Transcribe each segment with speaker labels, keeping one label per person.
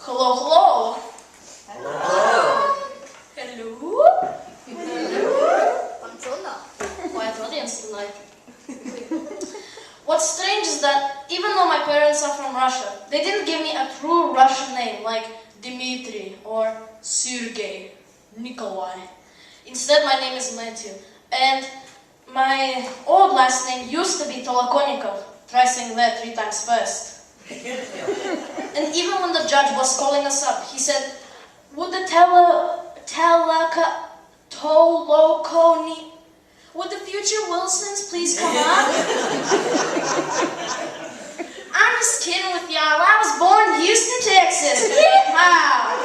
Speaker 1: Hello, hello.
Speaker 2: Hello.
Speaker 1: Hello.
Speaker 3: Hello.
Speaker 1: Quiet audience tonight. What's strange is that even though my parents are from Russia, they didn't give me a true Russian name like Dmitry or Sergey, Nikolai. Instead, my name is Mathew, and my old last name used to be Tolokonnikov. Try saying that 3 times fast. And even when the judge was calling us up, he said, would the would the future Wilsons please come up? I'm just kidding with y'all. I was born in Houston, Texas. Yeehaw!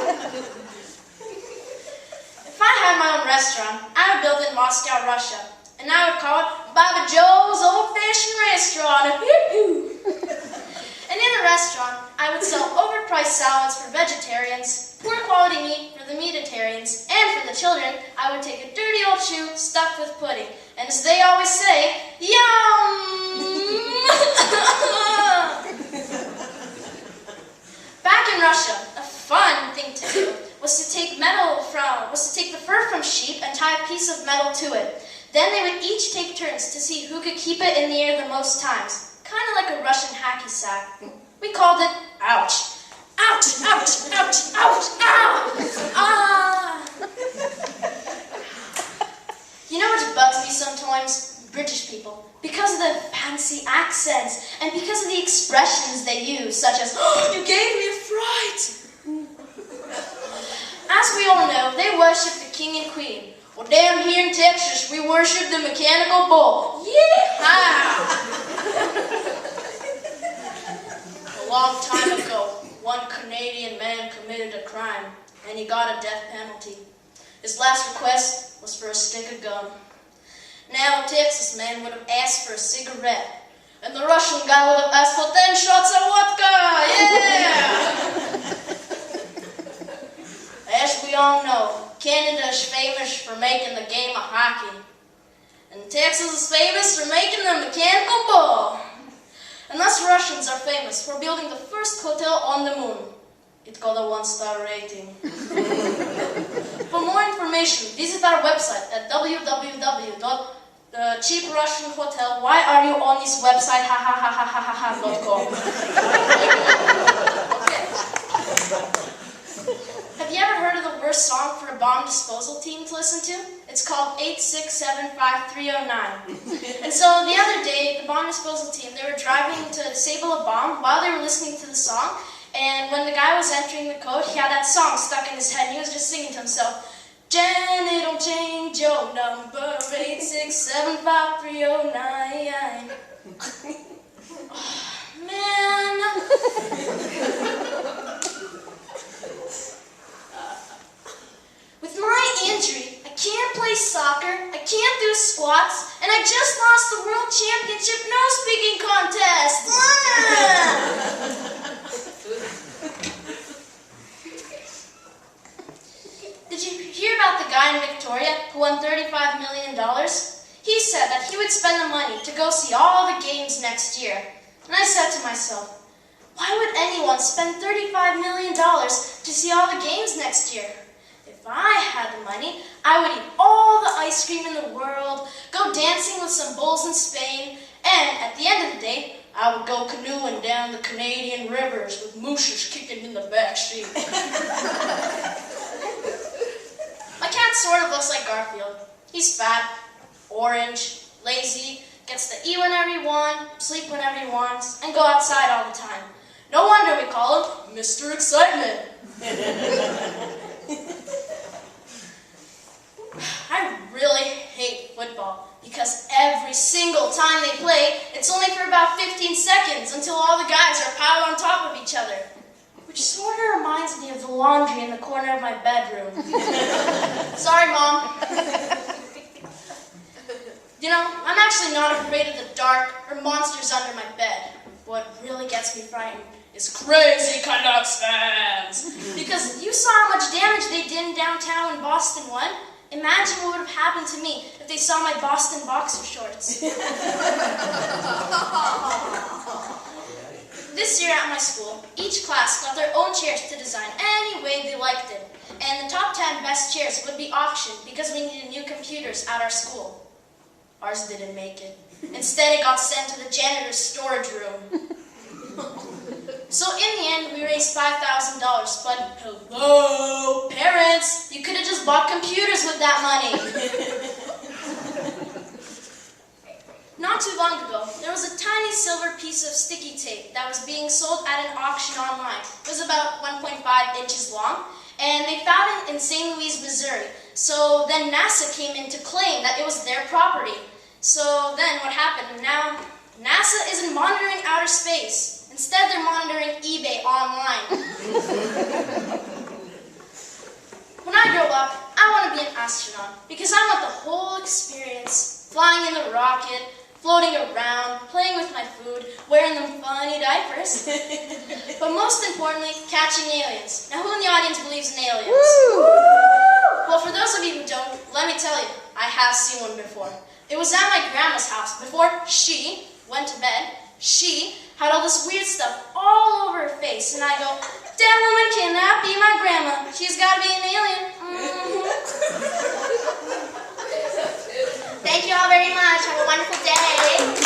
Speaker 1: If I had my own restaurant, I would build it in Moscow, Russia. And I would call it Baba Joe's Old-Fashioned Restaurant. And in the restaurant, I would sell overpriced salads for vegetarians, poor quality meat for the meatitarians, and for the children, I would take a dirty old shoe stuffed with pudding. And as they always say, yum! Back in Russia, a fun thing to do was to take the fur from sheep and tie a piece of metal to it. Then they would each take turns to see who could keep it in the air the most times. Kind of like a Russian hacky sack. We called it ouch. Ouch, ouch, ouch, ouch, ow! Ah! You know what bugs me sometimes? British people. Because of the fancy accents and because of the expressions they use, such as, oh, you gave me a fright! As we all know, they worship the king and queen. Well, down here in Texas, we worship the mechanical bull. Yeehaw! A long time ago, one Canadian man committed a crime, and he got a death penalty. His last request was for a stick of gum. Now, a Texas man would have asked for a cigarette, and the Russian guy would have asked for 10 shots of vodka. Yeah! As we all know, Canada is famous for making the game of hockey, and Texas is famous for making the mechanical bull. And us Russians are famous for building the first hotel on the moon. It got a 1-star rating. For more information, visit our website at www.cheaprussianhotel. Why are you on this website? .com. Okay. Have you ever heard of the worst song for a bomb disposal team to listen to? It's called 8675309. And so the other day, the bomb disposal team, they were driving to disable a bomb while they were listening to the song. And when the guy was entering the code, he had that song stuck in his head, and he was just singing to himself, Janet, don't change your number, 8675309. Oh, man. With my injury, I can't play soccer, I can't do squats, and I just lost the World Championship nose-picking contest. Did you hear about the guy in Victoria who won $35 million? He said that he would spend the money to go see all the games next year. And I said to myself, why would anyone spend $35 million to see all the games next year? If I had the money, I would eat all the ice cream in the world, go dancing with some bulls in Spain, and at the end of the day, I would go canoeing down the Canadian rivers with mooses kicking in the back seat. My cat sort of looks like Garfield. He's fat, orange, lazy, gets to eat whenever he wants, sleep whenever he wants, and go outside all the time. No wonder we call him Mr. Excitement. I really hate football because every single time they play, it's only for about 15 seconds until all the guys are piled on top of each other. Which sort of reminds me of the laundry in the corner of my bedroom. Sorry, Mom. You know, I'm actually not afraid of the dark or monsters under my bed. What really gets me frightened is crazy Canucks fans. Because you saw how much damage they did in downtown when Boston won. Imagine what would have happened to me if they saw my Boston boxer shorts. This year at my school, each class got their own chairs to design any way they liked it. And the top 10 best chairs would be auctioned because we needed new computers at our school. Ours didn't make it. Instead, it got sent to the janitor's storage room. So in the end, we raised $5,000, but hello, parents, you could have just bought computers with that money. Not too long ago, there was a tiny silver piece of sticky tape that was being sold at an auction online. It was about 1.5 inches long, and they found it in St. Louis, Missouri. So then NASA came in to claim that it was their property. So then what happened? Now, NASA isn't monitoring outer space. Instead, they're monitoring eBay online. When I grow up, I want to be an astronaut because I want the whole experience. Flying in the rocket, floating around, playing with my food, wearing them funny diapers. But most importantly, catching aliens. Now, who in the audience believes in aliens?
Speaker 2: Woo!
Speaker 1: Well, for those of you who don't, let me tell you, I have seen one before. It was at my grandma's house. Before she went to bed, she had all this weird stuff all over her face. And I go, that woman cannot be my grandma. She's got to be an alien.